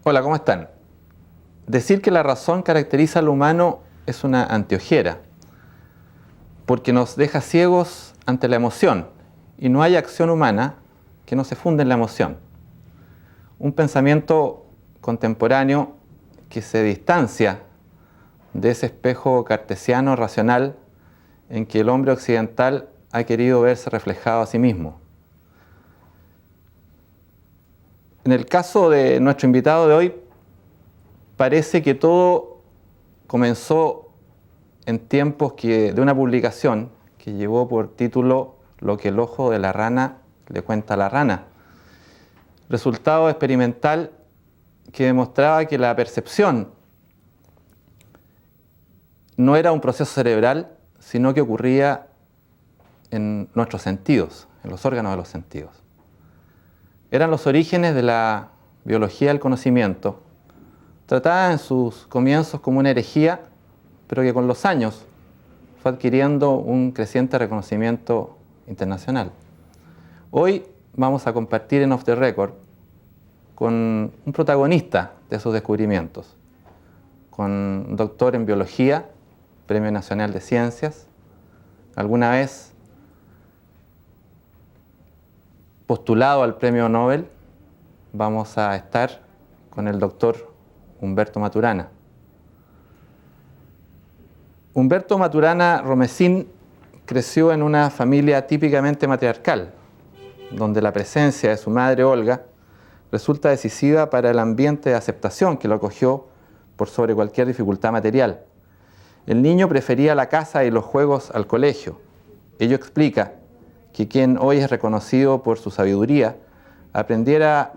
Hola, ¿cómo están? Decir que la razón caracteriza al humano es una antiojera, porque nos deja ciegos ante la emoción, y no hay acción humana que no se funde en la emoción. Un pensamiento contemporáneo que se distancia de ese espejo cartesiano racional en que el hombre occidental ha querido verse reflejado a sí mismo. En el caso de nuestro invitado de hoy, parece que todo comenzó en tiempos de una publicación que llevó por título Lo que el ojo de la rana le cuenta a la rana. Resultado experimental que demostraba que la percepción no era un proceso cerebral, sino que ocurría en nuestros sentidos, en los órganos de los sentidos. Eran los orígenes de la biología del conocimiento, tratada en sus comienzos como una herejía, pero que con los años fue adquiriendo un creciente reconocimiento internacional. Hoy vamos a compartir en Off the Record con un protagonista de esos descubrimientos, con un doctor en biología, Premio Nacional de Ciencias, alguna vez postulado al Premio Nobel. Vamos a estar con el doctor Humberto Maturana. Humberto Maturana Romesín creció en una familia típicamente matriarcal, donde la presencia de su madre Olga resulta decisiva para el ambiente de aceptación que lo acogió por sobre cualquier dificultad material. El niño prefería la casa y los juegos al colegio. Ello explica que quien hoy es reconocido por su sabiduría aprendiera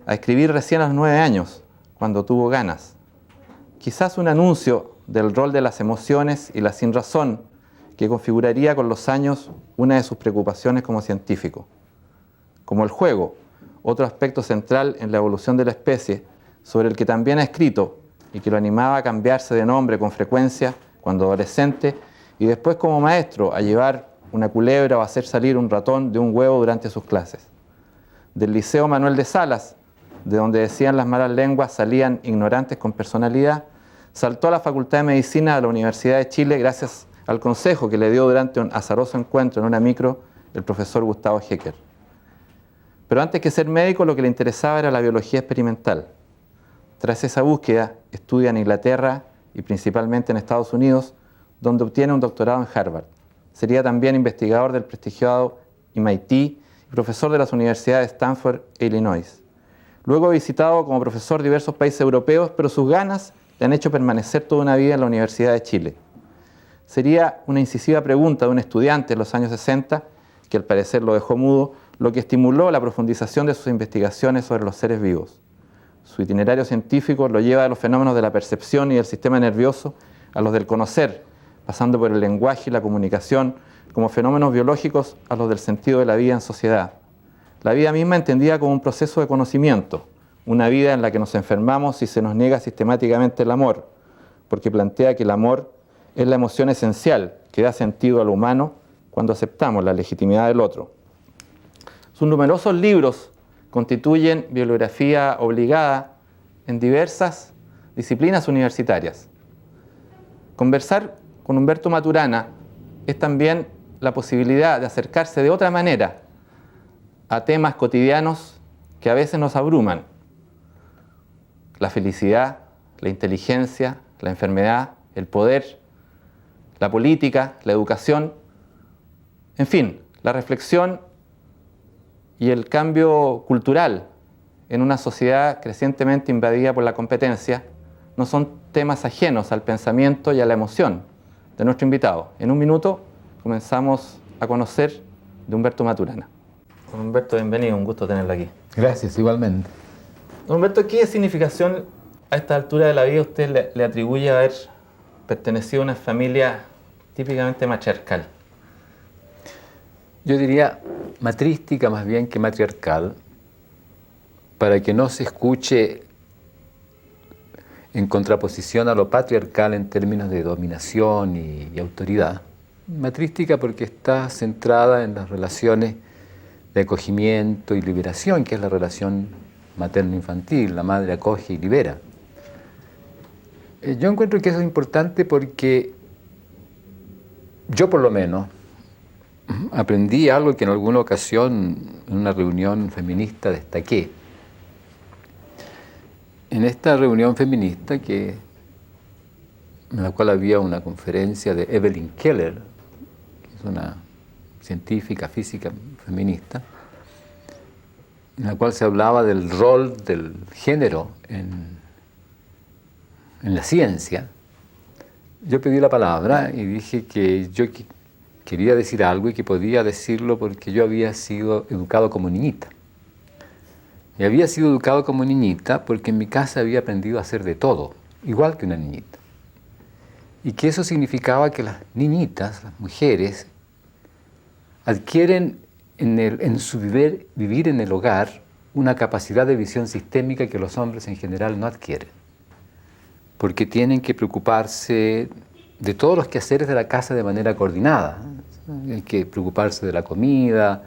a escribir recién a los 9 años, cuando tuvo ganas. Quizás un anuncio del rol de las emociones y la sinrazón que configuraría con los años una de sus preocupaciones como científico. Como el juego, otro aspecto central en la evolución de la especie, sobre el que también ha escrito y que lo animaba a cambiarse de nombre con frecuencia cuando adolescente y después como maestro a llevar una culebra o a hacer salir un ratón de un huevo durante sus clases. Del Liceo Manuel de Salas, de donde decían las malas lenguas salían ignorantes con personalidad, saltó a la Facultad de Medicina de la Universidad de Chile gracias al consejo que le dio durante un azaroso encuentro en una micro el profesor Gustavo Hecker. Pero antes que ser médico, lo que le interesaba era la biología experimental. Tras esa búsqueda, estudia en Inglaterra y principalmente en Estados Unidos, donde obtiene un doctorado en Harvard. Sería también investigador del prestigiado MIT y profesor de las universidades de Stanford e Illinois. Luego ha visitado como profesor diversos países europeos, pero sus ganas le han hecho permanecer toda una vida en la Universidad de Chile. Sería una incisiva pregunta de un estudiante en los años 60, que al parecer lo dejó mudo, lo que estimuló la profundización de sus investigaciones sobre los seres vivos. Su itinerario científico lo lleva de los fenómenos de la percepción y del sistema nervioso a los del conocer, pasando por el lenguaje y la comunicación como fenómenos biológicos a los del sentido de la vida en sociedad. La vida misma entendida como un proceso de conocimiento, una vida en la que nos enfermamos y se nos niega sistemáticamente el amor, porque plantea que el amor es la emoción esencial que da sentido a lo humano cuando aceptamos la legitimidad del otro. Sus numerosos libros constituyen bibliografía obligada en diversas disciplinas universitarias. Conversar con Humberto Maturana es también la posibilidad de acercarse de otra manera a temas cotidianos que a veces nos abruman. La felicidad, la inteligencia, la enfermedad, el poder, la política, la educación, en fin, la reflexión y el cambio cultural en una sociedad crecientemente invadida por la competencia no son temas ajenos al pensamiento y a la emoción de nuestro invitado. En un minuto comenzamos a conocer de Humberto Maturana. Don Humberto, bienvenido, un gusto tenerlo aquí. Gracias, igualmente. Don Humberto, ¿qué significación a esta altura de la vida usted le atribuye a haber pertenecido a una familia típicamente matriarcal? Yo diría matrística más bien que matriarcal, para que no se escuche en contraposición a lo patriarcal en términos de dominación y autoridad. Matrística porque está centrada en las relaciones de acogimiento y liberación, que es la relación materno-infantil, la madre acoge y libera. Yo encuentro que eso es importante porque yo por lo menos aprendí algo que en alguna ocasión en una reunión feminista destaqué. En esta reunión feminista, en la cual había una conferencia de Evelyn Keller, que es una científica, física feminista, en la cual se hablaba del rol del género en la ciencia, yo pedí la palabra y dije que yo quería decir algo y que podía decirlo porque yo había sido educado como niñita. Y había sido educado como niñita porque en mi casa había aprendido a hacer de todo, igual que una niñita. Y que eso significaba que las niñitas, las mujeres, adquieren en su vivir en el hogar una capacidad de visión sistémica que los hombres en general no adquieren. Porque tienen que preocuparse de todos los quehaceres de la casa de manera coordinada. Hay que preocuparse de la comida,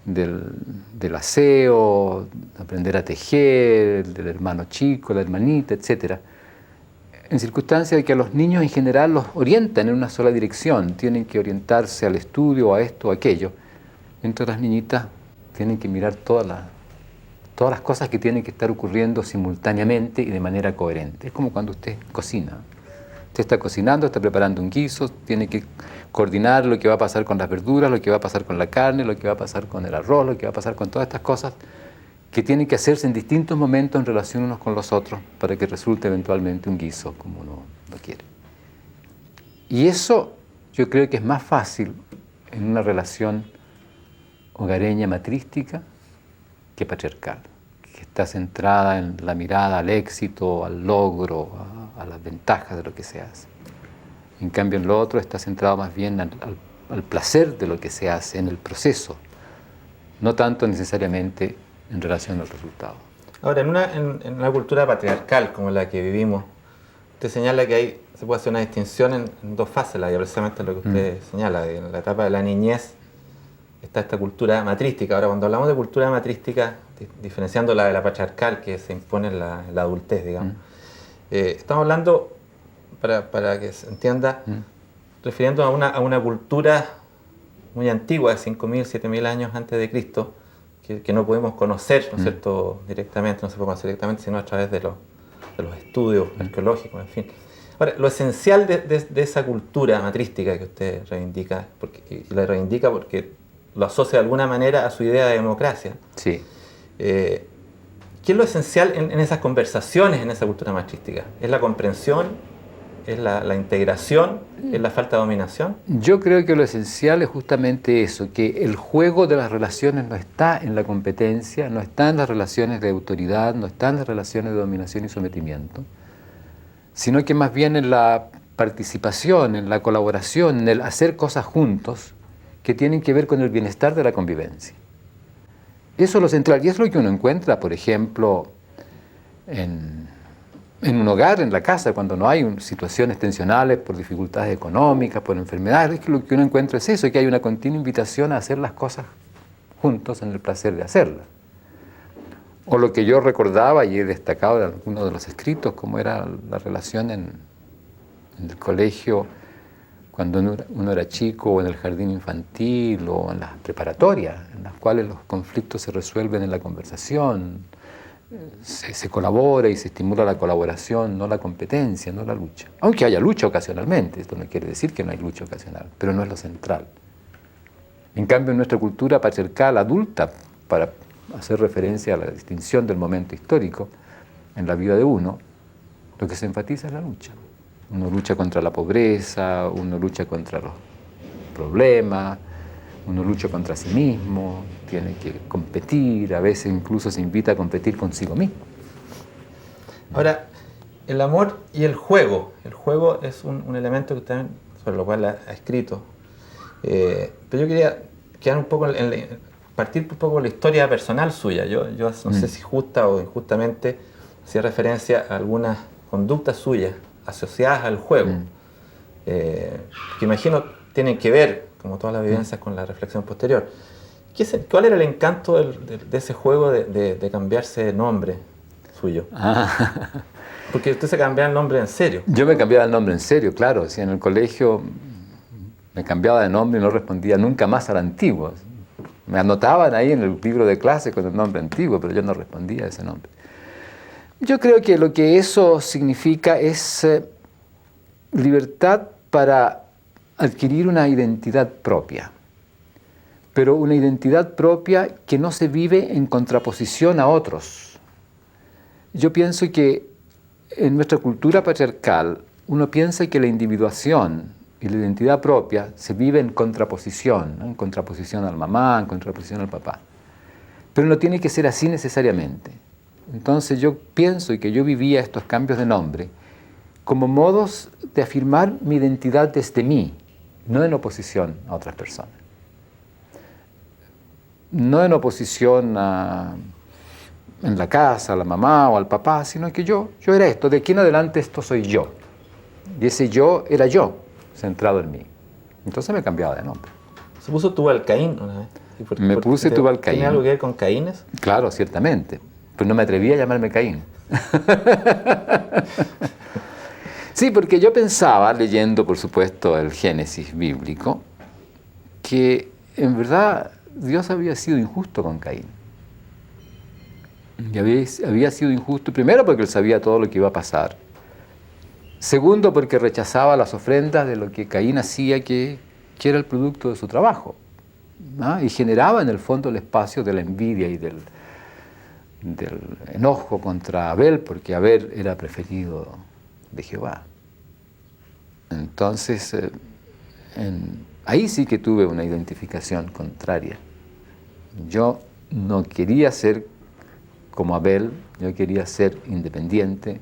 del aseo, aprender a tejer, del hermano chico, la hermanita, etc. En circunstancias de que a los niños en general los orientan en una sola dirección, tienen que orientarse al estudio, a esto o aquello, mientras las niñitas tienen que mirar todas las cosas que tienen que estar ocurriendo simultáneamente y de manera coherente. Es como cuando usted cocina. Usted está cocinando, está preparando un guiso, tiene que coordinar lo que va a pasar con las verduras, lo que va a pasar con la carne, lo que va a pasar con el arroz, lo que va a pasar con todas estas cosas que tienen que hacerse en distintos momentos en relación unos con los otros para que resulte eventualmente un guiso como uno lo quiere. Y eso yo creo que es más fácil en una relación hogareña matrística que patriarcal, que está centrada en la mirada al éxito, al logro, a las ventajas de lo que se hace. En cambio, en lo otro está centrado más bien al placer de lo que se hace, en el proceso, no tanto necesariamente en relación al resultado. Ahora, en una cultura patriarcal como la que vivimos, usted señala que se puede hacer una distinción en dos fases, precisamente lo que usted señala. En la etapa de la niñez está esta cultura matrística. Ahora, cuando hablamos de cultura matrística, diferenciándola de la patriarcal que se impone en la adultez, digamos, estamos hablando, para que se entienda, refiriéndonos a una cultura muy antigua, de 5.000, 7.000 años antes de Cristo, que no podemos conocer, ¿no es cierto?, directamente, no se puede conocer directamente, sino a través de los estudios arqueológicos, en fin. Ahora, lo esencial de esa cultura matrística que usted reivindica, y la reivindica porque lo asocia de alguna manera a su idea de democracia. Sí. ¿Qué es lo esencial en esas conversaciones, en esa cultura matrística? ¿Es la comprensión? ¿Es la integración? ¿Es la falta de dominación? Yo creo que lo esencial es justamente eso, que el juego de las relaciones no está en la competencia, no está en las relaciones de autoridad, no está en las relaciones de dominación y sometimiento, sino que más bien en la participación, en la colaboración, en el hacer cosas juntos que tienen que ver con el bienestar de la convivencia. Eso es lo central, y es lo que uno encuentra, por ejemplo, en un hogar, en la casa, cuando no hay situaciones tensionales por dificultades económicas, por enfermedades, es que lo que uno encuentra es eso, que hay una continua invitación a hacer las cosas juntos en el placer de hacerlas. O lo que yo recordaba y he destacado en algunos de los escritos, como era la relación en el colegio, cuando uno era chico, o en el jardín infantil, o en las preparatorias, en las cuales los conflictos se resuelven en la conversación, se colabora y se estimula la colaboración, no la competencia, no la lucha. Aunque haya lucha ocasionalmente, esto no quiere decir que no hay lucha ocasional, pero no es lo central. En cambio, en nuestra cultura patriarcal adulta, para hacer referencia a la distinción del momento histórico en la vida de uno, lo que se enfatiza es la lucha. Uno lucha contra la pobreza, uno lucha contra los problemas, uno lucha contra sí mismo, tiene que competir, a veces incluso se invita a competir consigo mismo. Ahora, el amor y el juego. El juego es un elemento que también, sobre lo cual ha escrito. Pero yo quería quedar un poco partir un poco de la historia personal suya. Yo no sé si justa o injustamente hacía referencia a algunas conductas suyas asociadas al juego, que imagino tienen que ver, como todas las vivencias, con la reflexión posterior. ¿Cuál era el encanto de ese juego de cambiarse de nombre suyo? Porque usted se cambiaba el nombre en serio. Yo me cambiaba el nombre en serio, claro. Si en el colegio me cambiaba de nombre y no respondía nunca más al antiguo. Me anotaban ahí en el libro de clase con el nombre antiguo, pero yo no respondía a ese nombre. Yo creo que lo que eso significa es libertad para adquirir una identidad propia, pero una identidad propia que no se vive en contraposición a otros. Yo pienso que en nuestra cultura patriarcal uno piensa que la individuación y la identidad propia se vive en contraposición, ¿no? En contraposición a la mamá, en contraposición al papá. Pero no tiene que ser así necesariamente. Entonces yo pienso que yo vivía estos cambios de nombre como modos de afirmar mi identidad desde mí, no en oposición a otras personas. No en oposición en la casa, a la mamá o al papá, sino que yo era esto, de aquí en adelante esto soy yo. Y ese yo era yo, centrado en mí. Entonces me cambiaba de nombre. ¿Se puso Tubalcaín una vez? Me puse Tubalcaín. ¿Tiene algo que ver con Caínes? Claro, ciertamente. Pero no me atreví a llamarme Caín. Sí, porque yo pensaba, leyendo por supuesto el Génesis bíblico, que en verdad Dios había sido injusto con Caín. Y había sido injusto, primero porque él sabía todo lo que iba a pasar. Segundo, porque rechazaba las ofrendas de lo que Caín hacía, que era el producto de su trabajo, ¿no? Y generaba en el fondo el espacio de la envidia y del enojo contra Abel, porque Abel era preferido de Jehová. Entonces, ahí sí que tuve una identificación contraria. Yo no quería ser como Abel, yo quería ser independiente,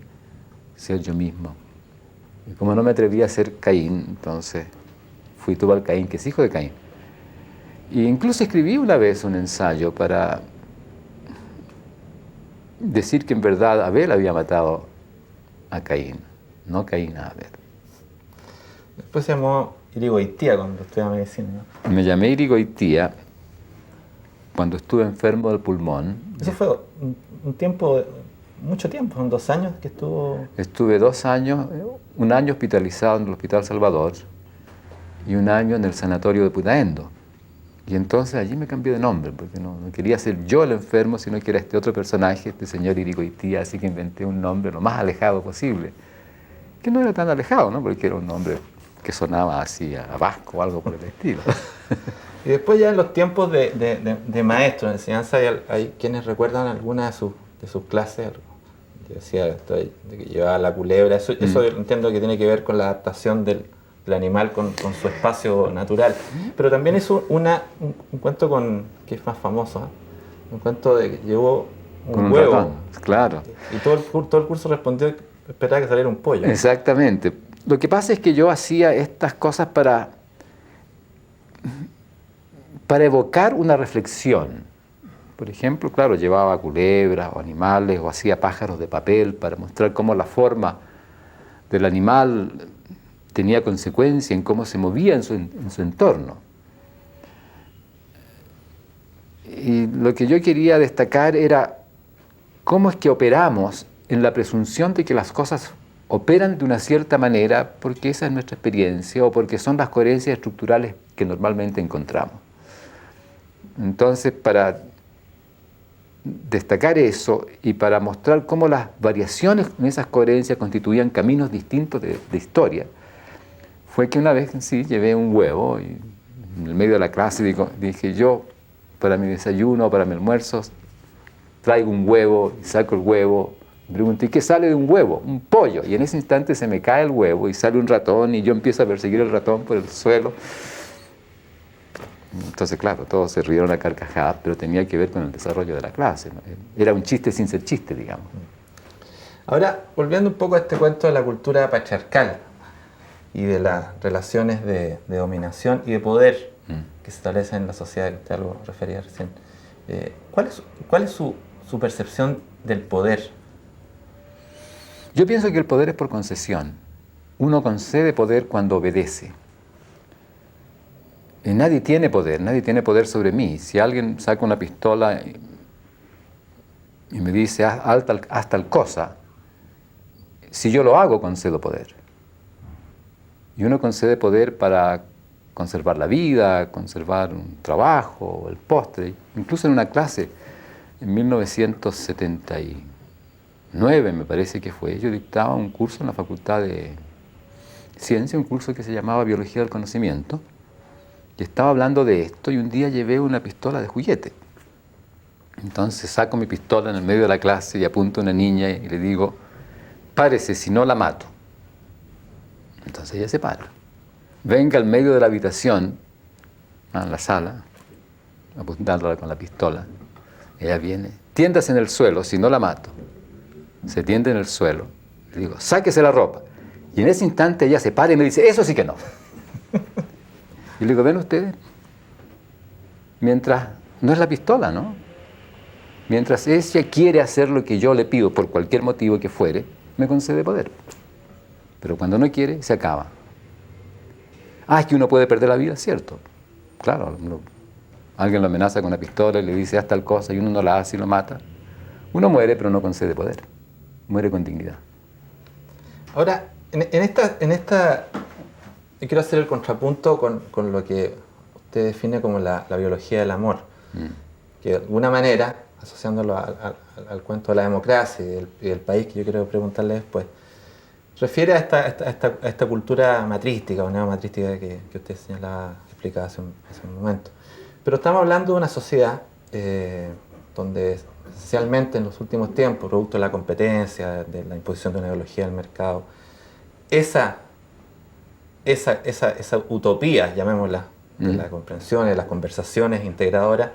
ser yo mismo. Y como no me atrevía a ser Caín, entonces fui Tubalcaín, que es hijo de Caín. E incluso escribí una vez un ensayo para decir que en verdad Abel había matado a Caín, no Caín a Abel. Después se llamó Irigoitía cuando estudiaba medicina, ¿no? Me llamé Irigoitía cuando estuve enfermo del pulmón. Eso fue un tiempo, mucho tiempo, son 2 años que estuvo... Estuve 2 años, 1 año hospitalizado en el Hospital Salvador y 1 año en el sanatorio de Putaendo. Y entonces allí me cambié de nombre, porque no quería ser yo el enfermo, sino que era este otro personaje, este señor Irigoitía, así que inventé un nombre lo más alejado posible. Que no era tan alejado, ¿no? Porque era un nombre que sonaba así a vasco o algo por el estilo. Y después ya en los tiempos de maestro en enseñanza, hay quienes recuerdan algunas de sus clases. Yo decía esto de que llevaba la culebra, eso entiendo que tiene que ver con la adaptación del animal con su espacio natural. Pero también hizo un cuento que es más famoso, ¿eh? Un cuento de que llevó un huevo. Ratón, claro. Y todo el curso respondió que esperaba que saliera un pollo. Exactamente. Lo que pasa es que yo hacía estas cosas para evocar una reflexión. Por ejemplo, claro, llevaba culebras o animales o hacía pájaros de papel para mostrar cómo la forma del animal tenía consecuencia en cómo se movía en su entorno. Y lo que yo quería destacar era cómo es que operamos en la presunción de que las cosas operan de una cierta manera porque esa es nuestra experiencia o porque son las coherencias estructurales que normalmente encontramos. Entonces, para destacar eso y para mostrar cómo las variaciones en esas coherencias constituían caminos distintos de historia, fue que una vez sí llevé un huevo y en el medio de la clase dije yo, para mi desayuno, para mi almuerzo, traigo un huevo y saco el huevo. Me pregunté, ¿y qué sale de un huevo? Un pollo. Y en ese instante se me cae el huevo y sale un ratón y yo empiezo a perseguir el ratón por el suelo. Entonces, claro, todos se rieron a carcajadas, pero tenía que ver con el desarrollo de la clase, ¿no? Era un chiste sin ser chiste, digamos. Ahora, volviendo un poco a este cuento de la cultura patriarcal y de las relaciones de dominación y de poder que se establecen en la sociedad, que usted algo refería recién. ¿Cuál es su percepción del poder? Yo pienso que el poder es por concesión. Uno concede poder cuando obedece. Y nadie tiene poder sobre mí. Si alguien saca una pistola y me dice, haz tal cosa, si yo lo hago, concedo poder. Y uno concede poder para conservar la vida, conservar un trabajo, el postre. Incluso en una clase, en 1979 me parece que fue, yo dictaba un curso en la Facultad de Ciencia, un curso que se llamaba Biología del Conocimiento, y estaba hablando de esto, y un día llevé una pistola de juguete. Entonces saco mi pistola en el medio de la clase y apunto a una niña y le digo, párese, si no la mato. Entonces ella se para. Venga al medio de la habitación, a la sala, apuntándola con la pistola. Ella viene, tiéndase en el suelo, si no la mato. Se tiende en el suelo. Le digo, sáquese la ropa. Y en ese instante ella se para y me dice, eso sí que no. Y le digo, ven ustedes, mientras, no es la pistola, ¿no? Mientras ella quiere hacer lo que yo le pido por cualquier motivo que fuere, me concede poder. Pero cuando no quiere, se acaba. Ah, es que uno puede perder la vida, cierto. Claro, alguien lo amenaza con una pistola y le dice haz tal cosa y uno no la hace y lo mata. Uno muere, pero no concede poder. Muere con dignidad. Ahora, en esta yo quiero hacer el contrapunto con lo que usted define como la biología del amor. Que de alguna manera, asociándolo al cuento de la democracia y del país que yo quiero preguntarle después, refiere a esta cultura matrística o neomatrística que usted señalaba, explicaba hace un momento. Pero estamos hablando de una sociedad donde esencialmente en los últimos tiempos, producto de la competencia, de la imposición de una ideología del mercado, esa utopía, llamémosla, de la comprensión, de las conversaciones integradoras,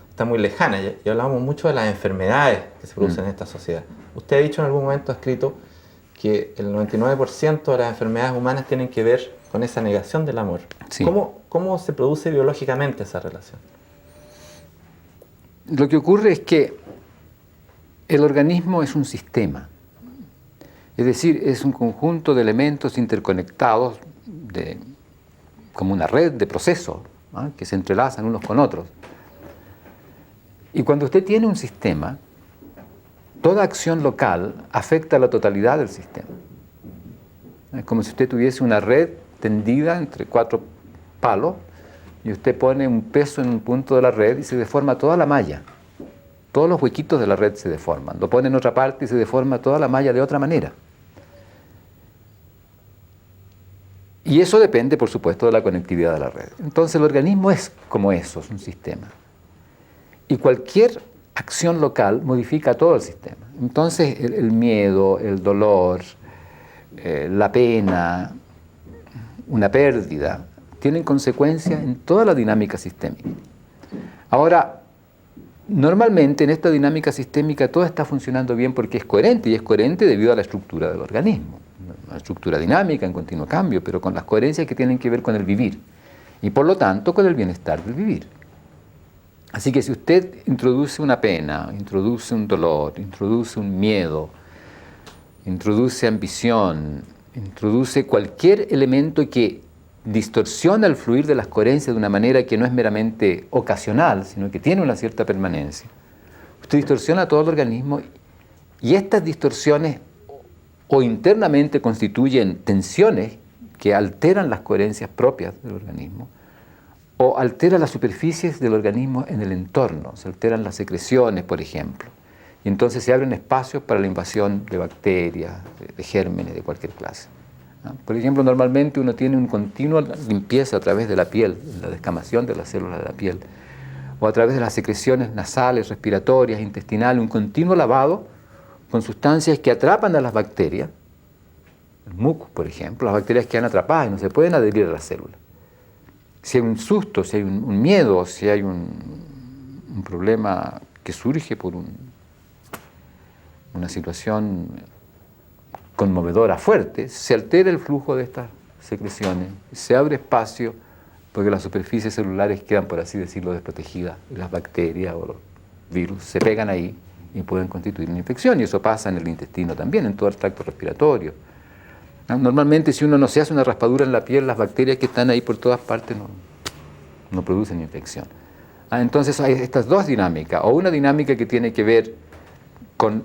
está muy lejana. Y hablamos mucho de las enfermedades que se producen en esta sociedad. Usted ha dicho en algún momento, ha escrito, que el 99% de las enfermedades humanas tienen que ver con esa negación del amor. Sí. ¿Cómo se produce biológicamente esa relación? Lo que ocurre es que el organismo es un sistema. Es decir, es un conjunto de elementos interconectados como una red de procesos, ¿no?, que se entrelazan unos con otros. Y cuando usted tiene un sistema, toda acción local afecta a la totalidad del sistema. Es como si usted tuviese una red tendida entre 4 palos y usted pone un peso en un punto de la red y se deforma toda la malla. Todos los huequitos de la red se deforman. Lo pone en otra parte y se deforma toda la malla de otra manera. Y eso depende, por supuesto, de la conectividad de la red. Entonces el organismo es como eso, es un sistema. Y cualquier acción local modifica todo el sistema. Entonces el miedo, el dolor, la pena, una pérdida, tienen consecuencias en toda la dinámica sistémica. Ahora, normalmente en esta dinámica sistémica todo está funcionando bien porque es coherente, y es coherente debido a la estructura del organismo. Una estructura dinámica en continuo cambio, pero con las coherencias que tienen que ver con el vivir, y por lo tanto con el bienestar del vivir. Así que si usted introduce una pena, introduce un dolor, introduce un miedo, introduce ambición, introduce cualquier elemento que distorsiona el fluir de las coherencias de una manera que no es meramente ocasional, sino que tiene una cierta permanencia, usted distorsiona todo el organismo, y estas distorsiones o internamente constituyen tensiones que alteran las coherencias propias del organismo, o alteran las superficies del organismo en el entorno, se alteran las secreciones, por ejemplo, y entonces se abren espacios para la invasión de bacterias, de gérmenes de cualquier clase. Por ejemplo, normalmente uno tiene una continua limpieza a través de la piel, la descamación de las células de la piel, o a través de las secreciones nasales, respiratorias, intestinales, un continuo lavado con sustancias que atrapan a las bacterias, el mucus, por ejemplo, las bacterias quedan atrapadas y no se pueden adherir a las células. Si hay un susto, si hay un miedo, si hay un problema que surge por una situación conmovedora fuerte, se altera el flujo de estas secreciones, se abre espacio porque las superficies celulares quedan, por así decirlo, desprotegidas, y las bacterias o los virus se pegan ahí y pueden constituir una infección, y eso pasa en el intestino también, en todo el tracto respiratorio. Normalmente, si uno no se hace una raspadura en la piel, las bacterias que están ahí por todas partes no producen infección. Entonces hay estas dos dinámicas, o una dinámica que tiene que ver con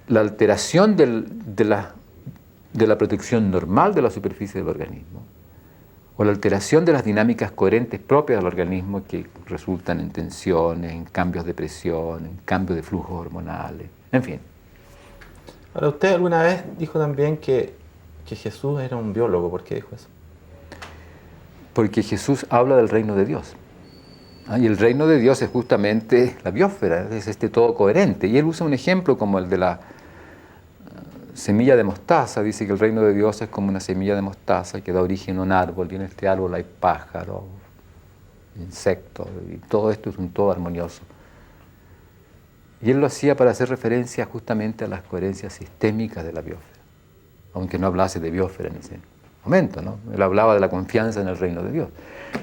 la alteración de la protección normal de la superficie del organismo, o la alteración de las dinámicas coherentes propias del organismo que resultan en tensiones, en cambios de presión, en cambios de flujos hormonales, en fin. Ahora, usted alguna vez dijo también que Jesús era un biólogo. ¿Por qué dijo eso? Porque Jesús habla del reino de Dios. Y el reino de Dios es justamente la biosfera, es este todo coherente. Y él usa un ejemplo como el de la semilla de mostaza. Dice que el reino de Dios es como una semilla de mostaza que da origen a un árbol, y en este árbol hay pájaros, insectos, y todo esto es un todo armonioso. Y él lo hacía para hacer referencia justamente a las coherencias sistémicas de la biosfera, aunque no hablase de biosfera en ese momento, ¿no? Él hablaba de la confianza en el reino de Dios.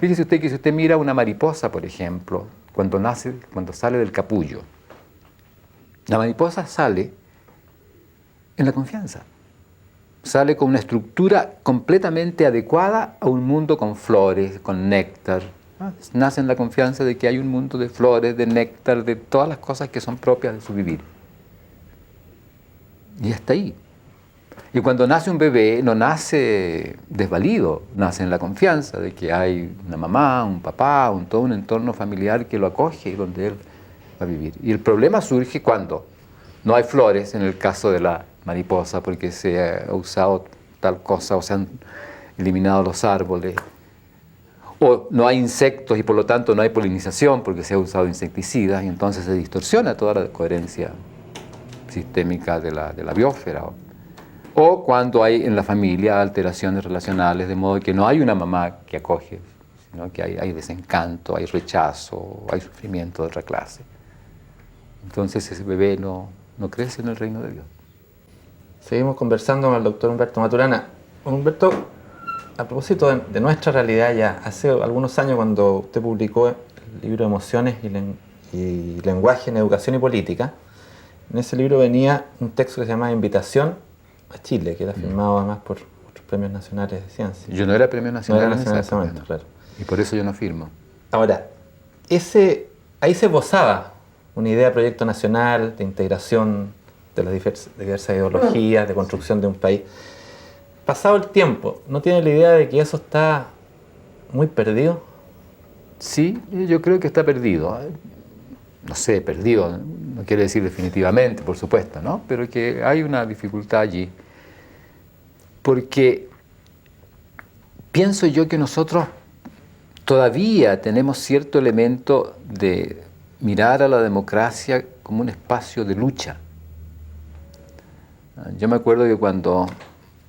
Fíjese usted que si usted mira una mariposa, por ejemplo, cuando sale del capullo, la mariposa sale en la confianza. Sale con una estructura completamente adecuada a un mundo con flores, con néctar. Nace en la confianza de que hay un mundo de flores, de néctar, de todas las cosas que son propias de su vivir. Y hasta ahí. Y cuando nace un bebé, no nace desvalido, nace en la confianza de que hay una mamá, un papá, todo un entorno familiar que lo acoge y donde él va a vivir. Y el problema surge cuando no hay flores, en el caso de la mariposa, porque se ha usado tal cosa o se han eliminado los árboles, o no hay insectos y por lo tanto no hay polinización porque se ha usado insecticidas, y entonces se distorsiona toda la coherencia sistémica de la biosfera. O cuando hay en la familia alteraciones relacionales, de modo que no hay una mamá que acoge, sino que hay desencanto, hay rechazo, hay sufrimiento de otra clase. Entonces ese bebé no crece en el reino de Dios. Seguimos conversando con el doctor Humberto Maturana. Humberto, a propósito de nuestra realidad, ya hace algunos años cuando usted publicó el libro Emociones y Lenguaje en Educación y Política, en ese libro venía un texto que se llama Invitación a Chile, que era firmado además por otros premios nacionales de ciencia. Yo no era premio nacional, no era nacional en ese momento, claro. Y por eso yo no firmo. Ahora, ahí se esbozaba una idea de proyecto nacional, de integración de las diversas ideologías, de construcción de un país. Pasado el tiempo, ¿no tiene la idea de que eso está muy perdido? Sí, yo creo que está perdido. No sé, perdido, no quiere decir definitivamente, por supuesto, ¿no? Pero que hay una dificultad allí. Porque pienso yo que nosotros todavía tenemos cierto elemento de mirar a la democracia como un espacio de lucha. Yo me acuerdo que cuando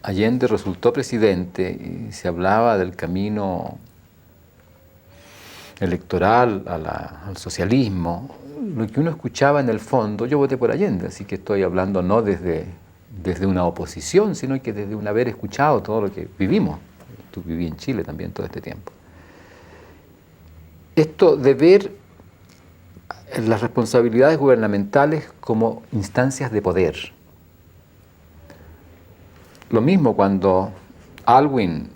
Allende resultó presidente y se hablaba del camino electoral al socialismo, lo que uno escuchaba en el fondo, yo voté por Allende, así que estoy hablando no desde una oposición, sino que desde un haber escuchado todo lo que vivimos. Tú viví en Chile también todo este tiempo. Esto de ver las responsabilidades gubernamentales como instancias de poder. Lo mismo cuando Aylwin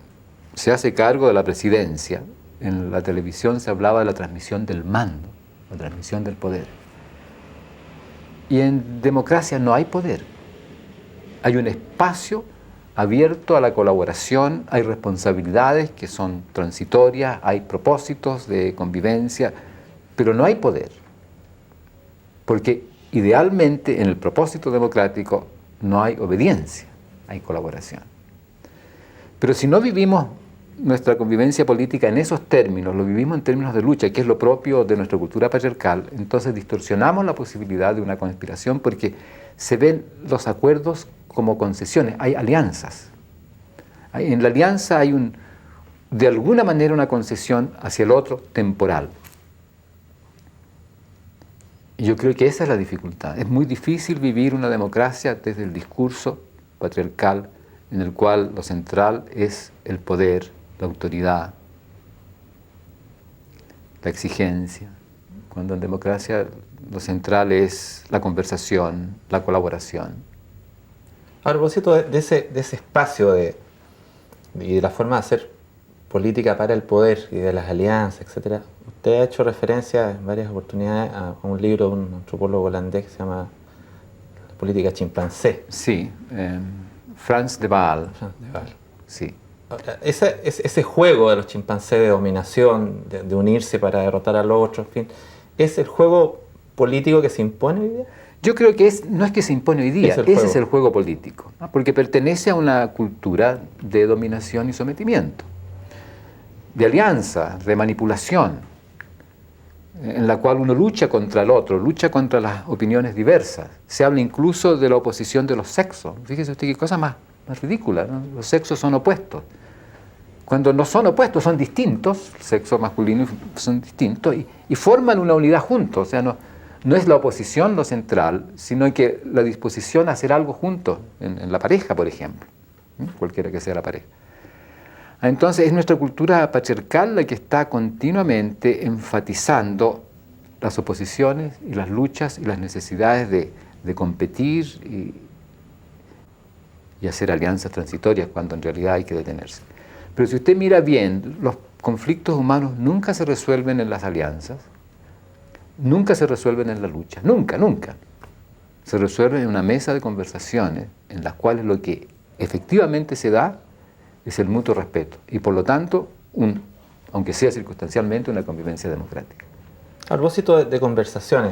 se hace cargo de la presidencia, en la televisión se hablaba de la transmisión del mando, la transmisión del poder. Y en democracia no hay poder. Hay un espacio abierto a la colaboración, hay responsabilidades que son transitorias, hay propósitos de convivencia, pero no hay poder. Porque idealmente en el propósito democrático no hay obediencia, hay colaboración. Pero si no vivimos nuestra convivencia política en esos términos, lo vivimos en términos de lucha, que es lo propio de nuestra cultura patriarcal, entonces distorsionamos la posibilidad de una conspiración porque se ven los acuerdos como concesiones, hay alianzas. En la alianza hay de alguna manera una concesión hacia el otro temporal. Y yo creo que esa es la dificultad. Es muy difícil vivir una democracia desde el discurso patriarcal en el cual lo central es el poder, la autoridad, la exigencia, cuando en democracia lo central es la conversación, la colaboración. A propósito de ese espacio y de la forma de hacer política para el poder y de las alianzas, etc., Usted ha hecho referencia en varias oportunidades a un libro de un antropólogo holandés que se llama La política chimpancé. Sí, Frans de Waal. De Waal. Sí. Ese juego de los chimpancés de dominación, de unirse para derrotar al otro, en fin, ¿es el juego político que se impone hoy día? Yo creo que no es que se impone hoy día, ese es el juego político, ¿no? Porque pertenece a una cultura de dominación y sometimiento, de alianza, de manipulación, en la cual uno lucha contra el otro, lucha contra las opiniones diversas. Se habla incluso de la oposición de los sexos. Fíjese usted qué cosa más ridícula, ¿no? Los sexos son opuestos. Cuando no son opuestos, son distintos, el sexo masculino son distintos, y forman una unidad juntos. O sea, no es la oposición lo central, sino que la disposición a hacer algo juntos, en la pareja, por ejemplo, cualquiera que sea la pareja. Entonces es nuestra cultura patriarcal la que está continuamente enfatizando las oposiciones y las luchas y las necesidades de competir y hacer alianzas transitorias cuando en realidad hay que detenerse. Pero si usted mira bien, los conflictos humanos nunca se resuelven en las alianzas, nunca se resuelven en la lucha, nunca, nunca. Se resuelven en una mesa de conversaciones en las cuales lo que efectivamente se da es el mutuo respeto y por lo tanto, aunque sea circunstancialmente, una convivencia democrática. A propósito de conversaciones,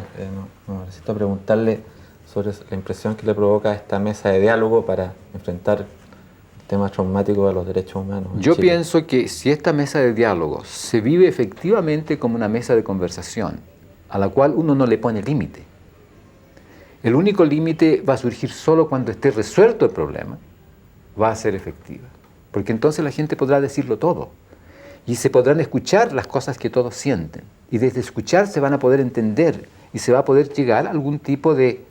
necesito preguntarle sobre la impresión que le provoca esta mesa de diálogo para enfrentar el tema traumático de los derechos humanos. Yo pienso que si esta mesa de diálogo se vive efectivamente como una mesa de conversación, a la cual uno no le pone límite, el único límite va a surgir solo cuando esté resuelto el problema, va a ser efectiva. Porque entonces la gente podrá decirlo todo y se podrán escuchar las cosas que todos sienten y desde escuchar se van a poder entender y se va a poder llegar a algún tipo de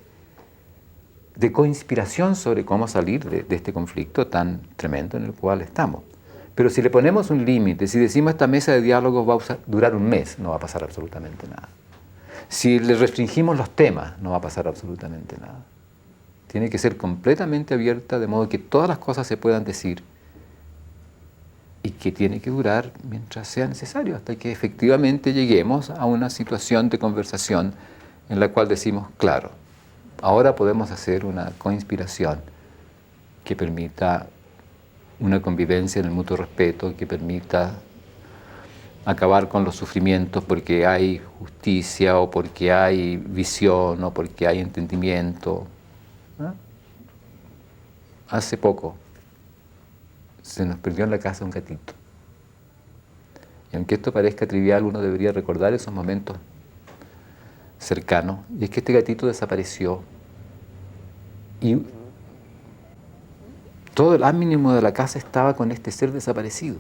coinspiración sobre cómo salir de este conflicto tan tremendo en el cual estamos. Pero si le ponemos un límite, si decimos esta mesa de diálogo va a durar un mes, no va a pasar absolutamente nada. Si le restringimos los temas, no va a pasar absolutamente nada. Tiene que ser completamente abierta de modo que todas las cosas se puedan decir y que tiene que durar mientras sea necesario, hasta que efectivamente lleguemos a una situación de conversación en la cual decimos, claro, ahora podemos hacer una coinspiración que permita una convivencia en el mutuo respeto, que permita acabar con los sufrimientos porque hay justicia o porque hay visión o porque hay entendimiento. ¿Ah? Hace poco se nos perdió en la casa un gatito. Y aunque esto parezca trivial, uno debería recordar esos momentos cercanos. Y es que este gatito desapareció. Y todo el ánimo de la casa estaba con este ser desaparecido.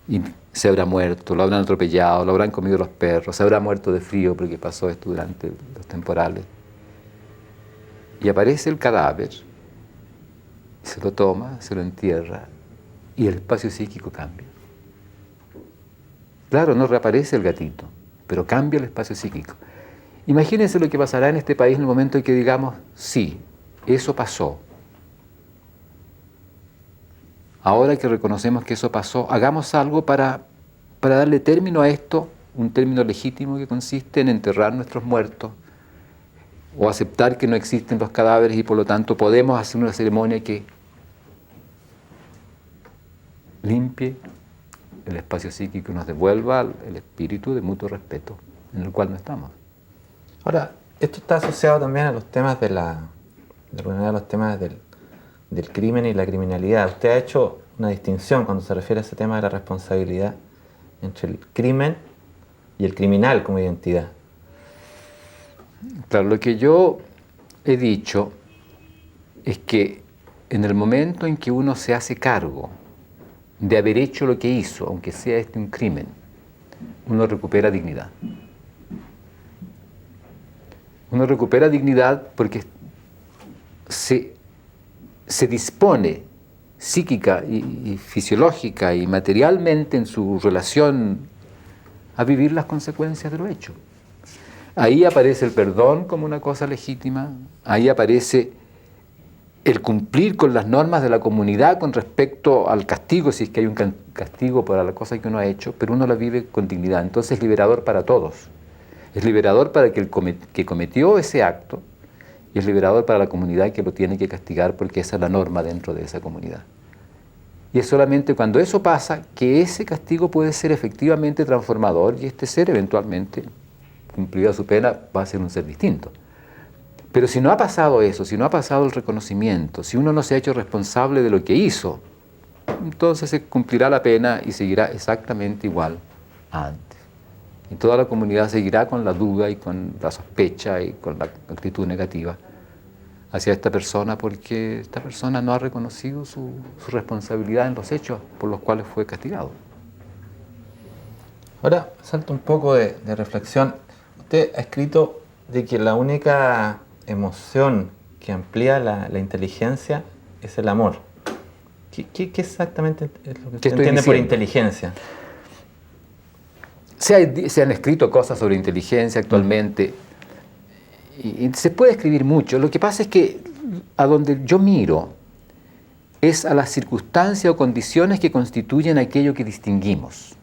Y se habrá muerto, lo habrán atropellado, lo habrán comido los perros, se habrá muerto de frío porque pasó esto durante los temporales. Y aparece el cadáver, se lo toma, se lo entierra y el espacio psíquico cambia. Claro, no reaparece el gatito, pero cambia el espacio psíquico. Imagínense lo que pasará en este país en el momento en que digamos, sí, eso pasó. Ahora que reconocemos que eso pasó, hagamos algo para darle término a esto, un término legítimo que consiste en enterrar nuestros muertos o aceptar que no existen los cadáveres y por lo tanto podemos hacer una ceremonia que limpie el espacio psíquico y nos devuelva el espíritu de mutuo respeto en el cual no estamos. Ahora, esto está asociado también a los temas de alguna manera, los temas del crimen y la criminalidad. Usted ha hecho una distinción cuando se refiere a ese tema de la responsabilidad entre el crimen y el criminal como identidad. Claro, lo que yo he dicho es que en el momento en que uno se hace cargo de haber hecho lo que hizo, aunque sea un crimen, uno recupera dignidad. Uno recupera dignidad porque se dispone psíquica y fisiológica y materialmente en su relación a vivir las consecuencias de lo hecho. Ahí aparece el perdón como una cosa legítima, ahí aparece el cumplir con las normas de la comunidad con respecto al castigo, si es que hay un castigo para la cosa que uno ha hecho, pero uno la vive con dignidad. Entonces es liberador para todos. Es liberador para el que cometió ese acto y es liberador para la comunidad que lo tiene que castigar porque esa es la norma dentro de esa comunidad. Y es solamente cuando eso pasa que ese castigo puede ser efectivamente transformador y este ser eventualmente, cumplida su pena, va a ser un ser distinto. Pero si no ha pasado eso, si no ha pasado el reconocimiento, si uno no se ha hecho responsable de lo que hizo, entonces se cumplirá la pena y seguirá exactamente igual a antes. Y toda la comunidad seguirá con la duda y con la sospecha y con la actitud negativa hacia esta persona porque esta persona no ha reconocido su responsabilidad en los hechos por los cuales fue castigado. Ahora, salto un poco de reflexión. Usted ha escrito de que la única emoción que amplía la inteligencia es el amor. ¿Qué exactamente es lo que usted entiende por inteligencia? Se han escrito cosas sobre inteligencia actualmente y se puede escribir mucho. Lo que pasa es que a donde yo miro es a las circunstancias o condiciones que constituyen aquello que distinguimos.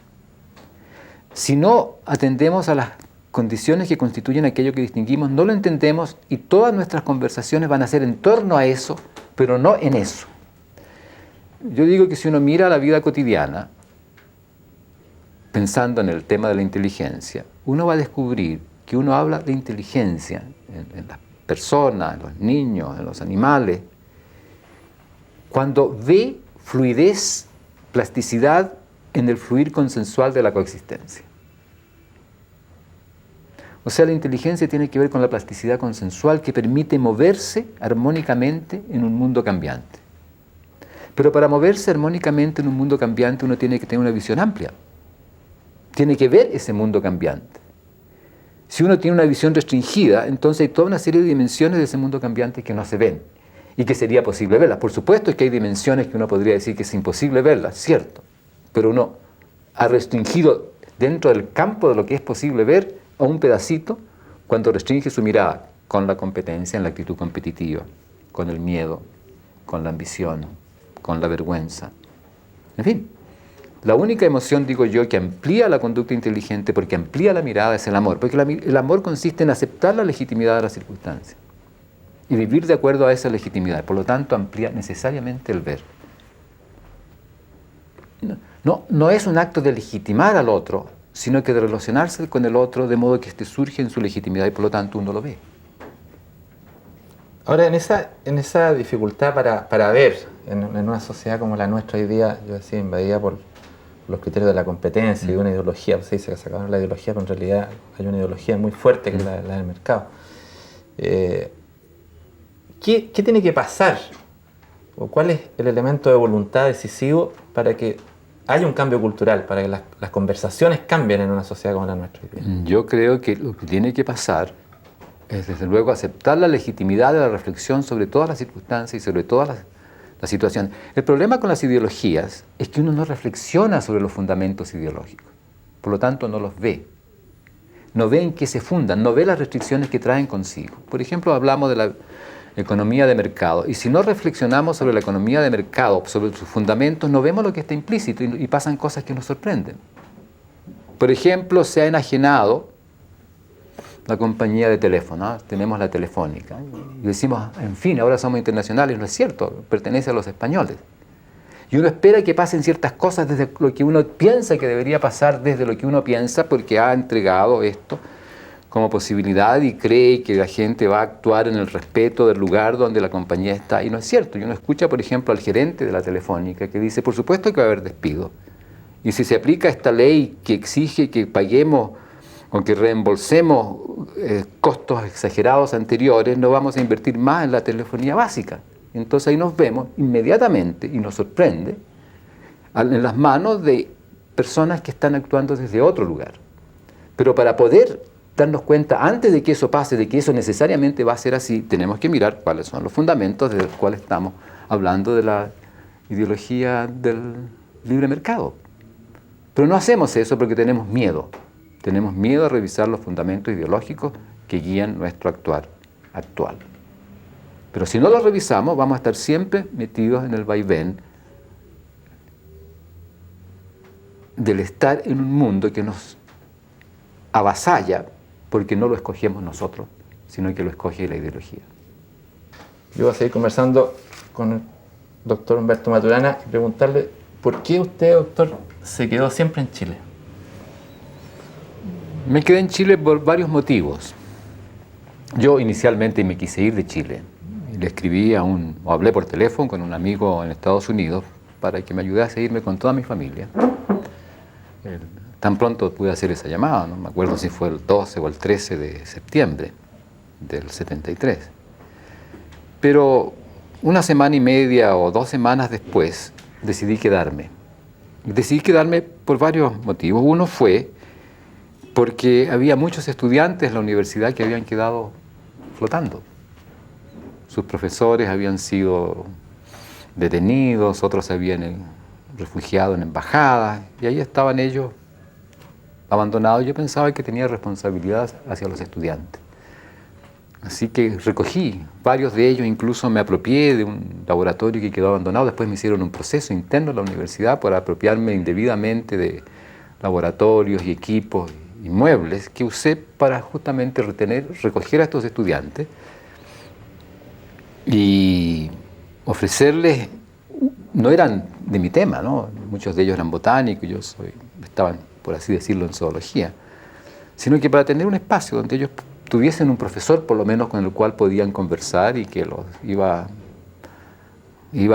Si no atendemos a las condiciones que constituyen aquello que distinguimos, no lo entendemos y todas nuestras conversaciones van a ser en torno a eso, pero no en eso. Yo digo que si uno mira la vida cotidiana, pensando en el tema de la inteligencia, uno va a descubrir que uno habla de inteligencia en las personas, en los niños, en los animales, cuando ve fluidez, plasticidad en el fluir consensual de la coexistencia. O sea, la inteligencia tiene que ver con la plasticidad consensual que permite moverse armónicamente en un mundo cambiante. Pero para moverse armónicamente en un mundo cambiante uno tiene que tener una visión amplia. Tiene que ver ese mundo cambiante. Si uno tiene una visión restringida, entonces hay toda una serie de dimensiones de ese mundo cambiante que no se ven y que sería posible verlas. Por supuesto es que hay dimensiones que uno podría decir que es imposible verlas, cierto, pero uno ha restringido dentro del campo de lo que es posible ver a un pedacito cuando restringe su mirada con la competencia en la actitud competitiva, con el miedo, con la ambición, con la vergüenza. En fin, la única emoción, digo yo, que amplía la conducta inteligente porque amplía la mirada es el amor, porque el amor consiste en aceptar la legitimidad de las circunstancias y vivir de acuerdo a esa legitimidad, por lo tanto amplía necesariamente el ver. No es un acto de legitimar al otro, sino que de relacionarse con el otro de modo que éste surge en su legitimidad y por lo tanto uno lo ve. Ahora, en esa dificultad para ver, en una sociedad como la nuestra hoy día, yo decía, invadida por los criterios de la competencia y de una ideología, pues se dice que se acabó la ideología, pero en realidad hay una ideología muy fuerte que es la del mercado. ¿Qué tiene que pasar? ¿O cuál es el elemento de voluntad decisivo para que haya un cambio cultural, para que las conversaciones cambien en una sociedad como la nuestra hoy día? Yo creo que lo que tiene que pasar es, desde luego, aceptar la legitimidad de la reflexión sobre todas las circunstancias y sobre todas las situaciones. El problema con las ideologías es que uno no reflexiona sobre los fundamentos ideológicos, por lo tanto no los ve. No ve en qué se fundan, no ve las restricciones que traen consigo. Por ejemplo, hablamos de la economía de mercado, y si no reflexionamos sobre la economía de mercado, sobre sus fundamentos, no vemos lo que está implícito y pasan cosas que nos sorprenden. Por ejemplo, se ha enajenado la compañía de teléfono, ¿no? Tenemos la Telefónica, y decimos, en fin, ahora somos internacionales. No es cierto, pertenece a los españoles. Y uno espera que pasen ciertas cosas desde lo que uno piensa que debería pasar, desde lo que uno piensa, porque ha entregado esto como posibilidad y cree que la gente va a actuar en el respeto del lugar donde la compañía está. Y no es cierto. Y uno escucha, por ejemplo, al gerente de la Telefónica que dice, por supuesto que va a haber despido. Y si se aplica esta ley que exige que paguemos o que reembolsemos costos exagerados anteriores, no vamos a invertir más en la telefonía básica. Entonces ahí nos vemos inmediatamente, y nos sorprende, en las manos de personas que están actuando desde otro lugar. Pero para poder darnos cuenta, antes de que eso pase, de que eso necesariamente va a ser así, tenemos que mirar cuáles son los fundamentos de los cuales estamos hablando de la ideología del libre mercado. Pero no hacemos eso porque tenemos miedo. Tenemos miedo a revisar los fundamentos ideológicos que guían nuestro actuar actual. Pero si no lo revisamos, vamos a estar siempre metidos en el vaivén del estar en un mundo que nos avasalla porque no lo escogemos nosotros, sino que lo escoge la ideología. Yo voy a seguir conversando con el doctor Humberto Maturana y preguntarle por qué usted, doctor, se quedó siempre en Chile. Me quedé en Chile por varios motivos. Yo inicialmente me quise ir de Chile. Le escribí o hablé por teléfono con un amigo en Estados Unidos para que me ayudase a irme con toda mi familia. Tan pronto pude hacer esa llamada, no me acuerdo si fue el 12 o el 13 de septiembre del 73. Pero una semana y media o 2 semanas después decidí quedarme. Decidí quedarme por varios motivos. Uno fue porque había muchos estudiantes en la universidad que habían quedado flotando. Sus profesores habían sido detenidos, otros se habían refugiado en embajadas, y ahí estaban ellos abandonados. Yo pensaba que tenía responsabilidad hacia los estudiantes. Así que recogí varios de ellos, incluso me apropié de un laboratorio que quedó abandonado. Después me hicieron un proceso interno en la universidad por apropiarme indebidamente de laboratorios y equipos y muebles que usé para justamente recoger a estos estudiantes y ofrecerles, no eran de mi tema, ¿no? Muchos de ellos eran botánicos, estaban, por así decirlo, en zoología, sino que para tener un espacio donde ellos tuviesen un profesor, por lo menos, con el cual podían conversar y que los iba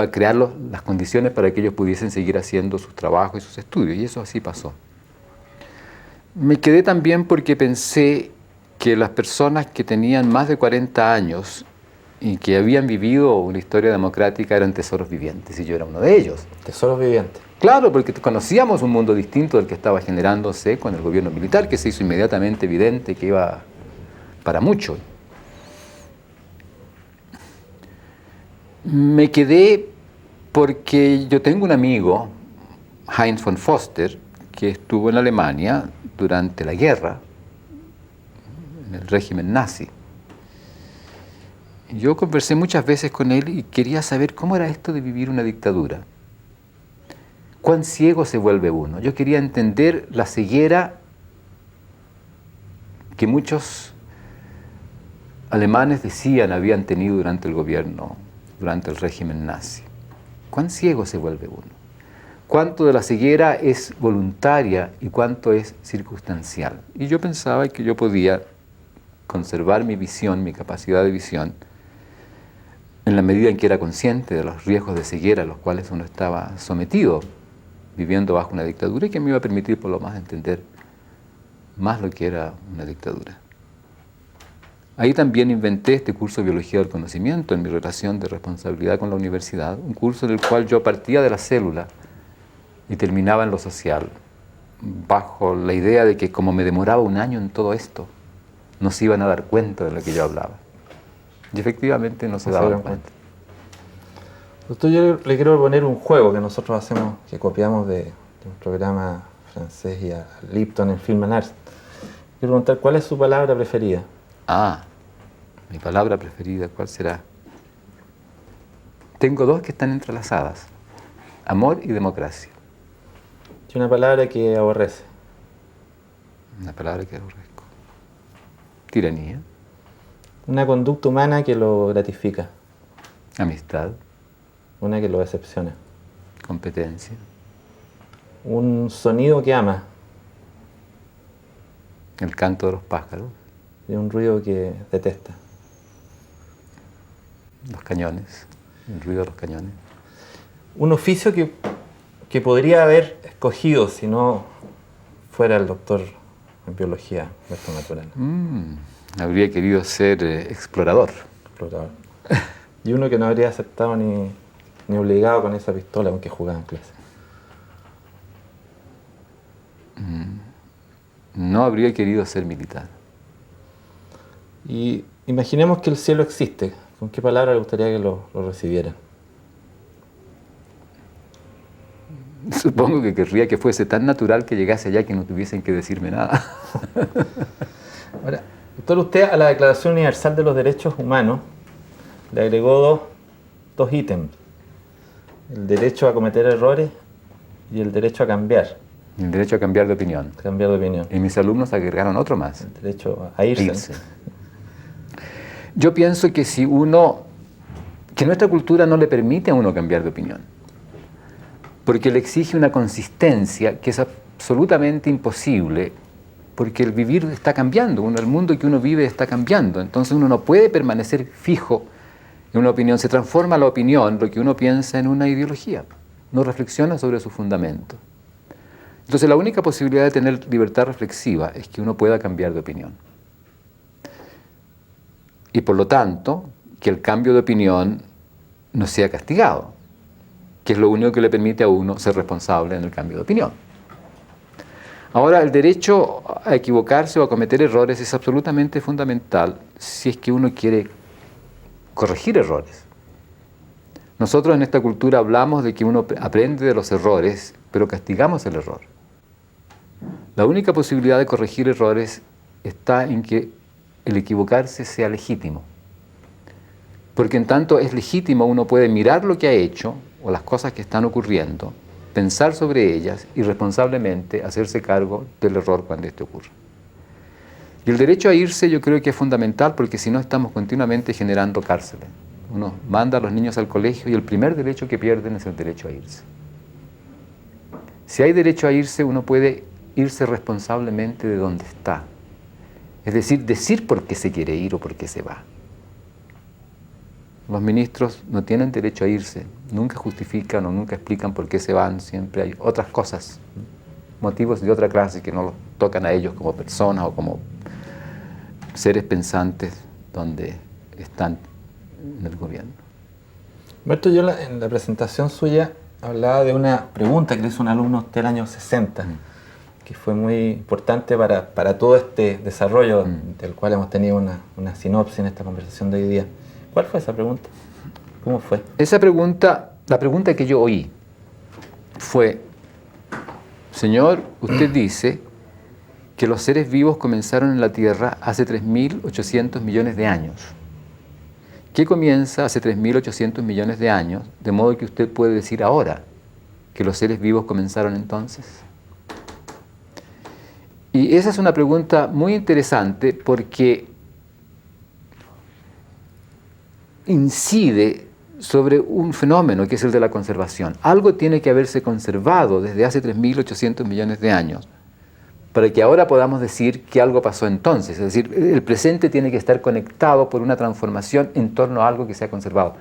a crear las condiciones para que ellos pudiesen seguir haciendo sus trabajos y sus estudios, y eso así pasó. Me quedé también porque pensé que las personas que tenían más de 40 años y que habían vivido una historia democrática eran tesoros vivientes, y yo era uno de ellos. Tesoros vivientes. Claro, porque conocíamos un mundo distinto del que estaba generándose con el gobierno militar, que se hizo inmediatamente evidente que iba para mucho. Me quedé porque yo tengo un amigo, Heinz von Foster, que estuvo en Alemania durante la guerra, en el régimen nazi. Yo conversé muchas veces con él y quería saber cómo era esto de vivir una dictadura. ¿Cuán ciego se vuelve uno? Yo quería entender la ceguera que muchos alemanes decían habían tenido durante el gobierno, durante el régimen nazi. ¿Cuán ciego se vuelve uno? ¿Cuánto de la ceguera es voluntaria y cuánto es circunstancial? Y yo pensaba que yo podía conservar mi visión, mi capacidad de visión, en la medida en que era consciente de los riesgos de ceguera a los cuales uno estaba sometido viviendo bajo una dictadura, y que me iba a permitir por lo más entender más lo que era una dictadura. Ahí también inventé este curso de Biología del Conocimiento en mi relación de responsabilidad con la universidad, un curso en el cual yo partía de la célula y terminaba en lo social, bajo la idea de que como me demoraba un año en todo esto, no se iban a dar cuenta de lo que yo hablaba. Y efectivamente no se daban cuenta. Doctor, yo le quiero proponer un juego que nosotros hacemos, que copiamos de un programa francés y a Lipton en Film and Arts. Quiero preguntar, ¿cuál es su palabra preferida? Ah, mi palabra preferida, ¿cuál será? Tengo 2 que están entrelazadas: amor y democracia. Y una palabra que aborrece. Una palabra que aborrezco: tiranía. Una conducta humana que lo gratifica. Amistad. Una que lo decepciona. Competencia. Un sonido que ama. El canto de los pájaros. Y un ruido que detesta. Los cañones. El ruido de los cañones. Un oficio que podría haber escogido si no fuera el doctor en biología, Humberto Maturana. Habría querido ser explorador. Explorador. Y uno que no habría aceptado ni obligado con esa pistola aunque jugaba en clase. No habría querido ser militar. Y imaginemos que el cielo existe. ¿Con qué palabra le gustaría que lo recibieran? Supongo que querría que fuese tan natural que llegase allá que no tuviesen que decirme nada. Ahora, doctor, usted a la Declaración Universal de los Derechos Humanos le agregó dos ítems: el derecho a cometer errores y el derecho a cambiar. El derecho a cambiar de opinión. Cambiar de opinión. Y mis alumnos agregaron otro más. El derecho a irse. Yo pienso que que nuestra cultura no le permite a uno cambiar de opinión, porque le exige una consistencia que es absolutamente imposible, porque el vivir está cambiando, el mundo que uno vive está cambiando, entonces uno no puede permanecer fijo en una opinión. Se transforma la opinión, lo que uno piensa, en una ideología, no reflexiona sobre su fundamento. Entonces la única posibilidad de tener libertad reflexiva es que uno pueda cambiar de opinión. Y por lo tanto, que el cambio de opinión no sea castigado, que es lo único que le permite a uno ser responsable en el cambio de opinión. Ahora, el derecho a equivocarse o a cometer errores es absolutamente fundamental si es que uno quiere corregir errores. Nosotros en esta cultura hablamos de que uno aprende de los errores, pero castigamos el error. La única posibilidad de corregir errores está en que el equivocarse sea legítimo. Porque en tanto es legítimo, uno puede mirar lo que ha hecho o las cosas que están ocurriendo, pensar sobre ellas y responsablemente hacerse cargo del error cuando éste ocurre. Y el derecho a irse yo creo que es fundamental, porque si no estamos continuamente generando cárceles. Uno manda a los niños al colegio y el primer derecho que pierden es el derecho a irse. Si hay derecho a irse, uno puede irse responsablemente de donde está. Es decir por qué se quiere ir o por qué se va. Los ministros no tienen derecho a irse, nunca justifican o nunca explican por qué se van, siempre hay otras cosas, motivos de otra clase que no los tocan a ellos como personas o como seres pensantes donde están en el gobierno. Humberto, yo en la presentación suya hablaba de una pregunta que le hizo un alumno del año 60, que fue muy importante para todo este desarrollo del cual hemos tenido una sinopsis en esta conversación de hoy día. ¿Cuál fue esa pregunta? ¿Cómo fue? Esa pregunta, la pregunta que yo oí fue: Señor, usted dice que los seres vivos comenzaron en la Tierra hace 3.800 millones de años. ¿Qué comienza hace 3.800 millones de años, de modo que usted puede decir ahora que los seres vivos comenzaron entonces? Y esa es una pregunta muy interesante porque incide sobre un fenómeno que es el de la conservación. Algo tiene que haberse conservado desde hace 3.800 millones de años para que ahora podamos decir que algo pasó entonces. Es decir, el presente tiene que estar conectado por una transformación en torno a algo que se ha conservado.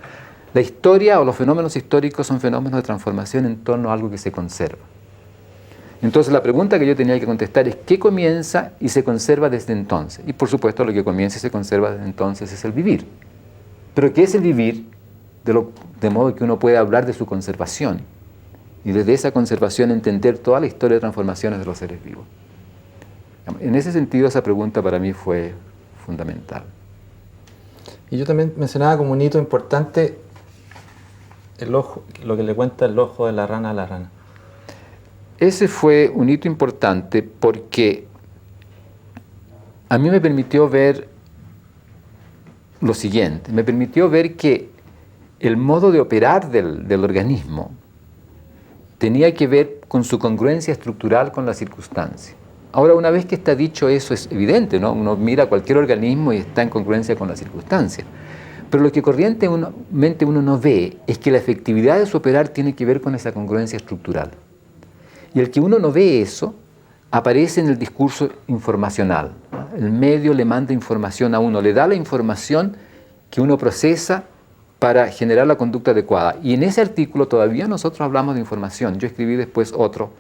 La historia o los fenómenos históricos son fenómenos de transformación en torno a algo que se conserva. Entonces la pregunta que yo tenía que contestar es: ¿qué comienza y se conserva desde entonces? Y por supuesto lo que comienza y se conserva desde entonces es el vivir. Pero ¿qué es el vivir? De modo que uno puede hablar de su conservación y desde esa conservación entender toda la historia de transformaciones de los seres vivos. En ese sentido, esa pregunta para mí fue fundamental. Y yo también mencionaba como un hito importante el ojo, lo que le cuenta el ojo de la rana a la rana. Ese fue un hito importante porque a mí me permitió ver lo siguiente: me permitió ver que el modo de operar del organismo tenía que ver con su congruencia estructural con la circunstancia. Ahora, una vez que está dicho eso, es evidente, ¿no? Uno mira cualquier organismo y está en congruencia con la circunstancia. Pero lo que corrientemente uno no ve es que la efectividad de su operar tiene que ver con esa congruencia estructural. Y el que uno no ve eso aparece en el discurso informacional, ¿no? El medio le manda información a uno, le da la información que uno procesa para generar la conducta adecuada. Y en ese artículo todavía nosotros hablamos de información. Yo escribí después otro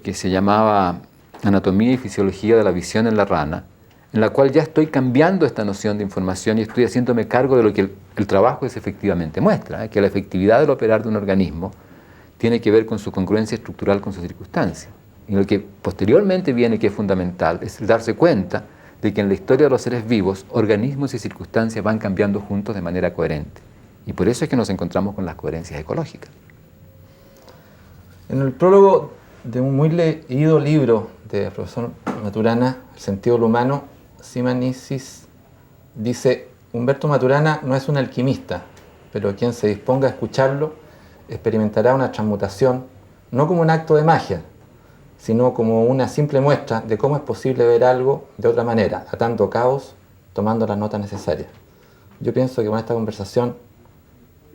que se llamaba Anatomía y Fisiología de la Visión en la Rana, en la cual ya estoy cambiando esta noción de información y estoy haciéndome cargo de lo que el trabajo efectivamente muestra, que la efectividad del operar de un organismo tiene que ver con su congruencia estructural con su circunstancia. Y lo que posteriormente viene, que es fundamental, es darse cuenta de que en la historia de los seres vivos, organismos y circunstancias van cambiando juntos de manera coherente. Y por eso es que nos encontramos con las coherencias ecológicas. En el prólogo de un muy leído libro del profesor Maturana, El sentido del humano, Simanisis dice Humberto Maturana no es un alquimista, pero quien se disponga a escucharlo experimentará una transmutación, no como un acto de magia, sino como una simple muestra de cómo es posible ver algo de otra manera, atando cabos, tomando las notas necesarias. Yo pienso que con esta conversación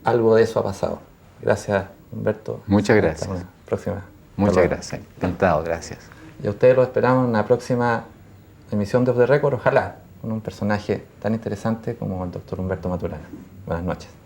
algo de eso ha pasado. Gracias, Humberto. Muchas gracias. Hasta una próxima. Muchas gracias. Encantado, gracias. Y a ustedes los esperamos en una próxima emisión de Off the Record, ojalá, con un personaje tan interesante como el doctor Humberto Maturana. Buenas noches.